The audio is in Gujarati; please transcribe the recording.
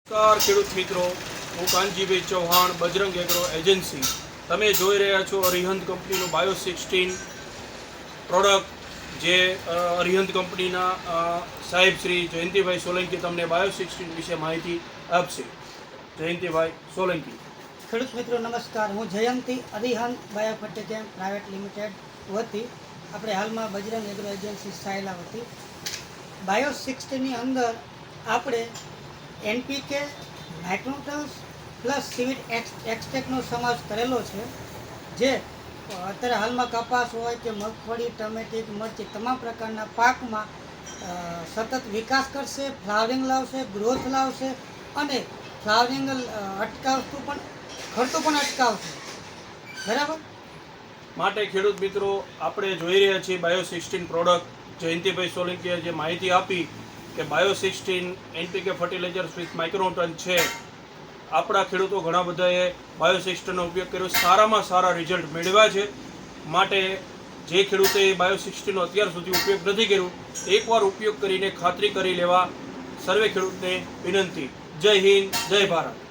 નમસ્કાર ખેડૂત મિત્રો, હું કાનજીભાઈ ચૌહાણ, બજરંગ એગ્રો એજન્સી. તમે જોઈ રહ્યા છો અરિહંત કંપનીનું બાયો 16 પ્રોડક્ટ, જે અરિહંત કંપનીના સાહેબ શ્રી જયંતિભાઈ સોલંકી તમને બાયો 16 વિશે માહિતી આપશે. જયંતિભાઈ સોલંકી. ખેડૂત મિત્રો નમસ્કાર, હું જયંતિ અરિહંત બાયોફર્ટિકેમ પ્રાઇવેટ લિમિટેડ વતી આપણે હાલમાં બજરંગ એગ્રો એજન્સી સાયલા વતી બાયો 16ની અંદર આપણે એનપીકે, નાઇટ્રોજન્સ પ્લસ સીવીડ એક્સટ્રેક્ટનો સમાવેશ કરેલો છે, જે અત્યારે હાલમાં કપાસ હોય કે મગફળી, ટમેટી, મરચી તમામ પ્રકારના પાકમાં સતત વિકાસ કરશે, ફ્લાવરિંગ લાવશે, ગ્રોથ લાવશે અને ફ્લાવરિંગ અટકાવતું પણ ખર્ચો પણ અટકાવશે. બરાબર. માટે ખેડૂત મિત્રો, આપણે જોઈ રહ્યા છીએ બાયો 16 પ્રોડક્ટ. જયંતિભાઈ સોલંકીએ જે માહિતી આપી કે bio 16 NPK fertilisers with micronutrient છે. આપણા ખેડૂતો ઘણા બધાએ બાયો 16નો ઉપયોગ કર્યો, સારામાં સારા રિઝલ્ટ મેળવ્યા છે. માટે જે ખેડૂતે બાયો 16નો અત્યાર સુધી ઉપયોગ નથી કર્યો, એકવાર ઉપયોગ કરીને ખાતરી કરી લેવા સર્વે ખેડૂતને વિનંતી. જય હિન્દ, જય ભારત.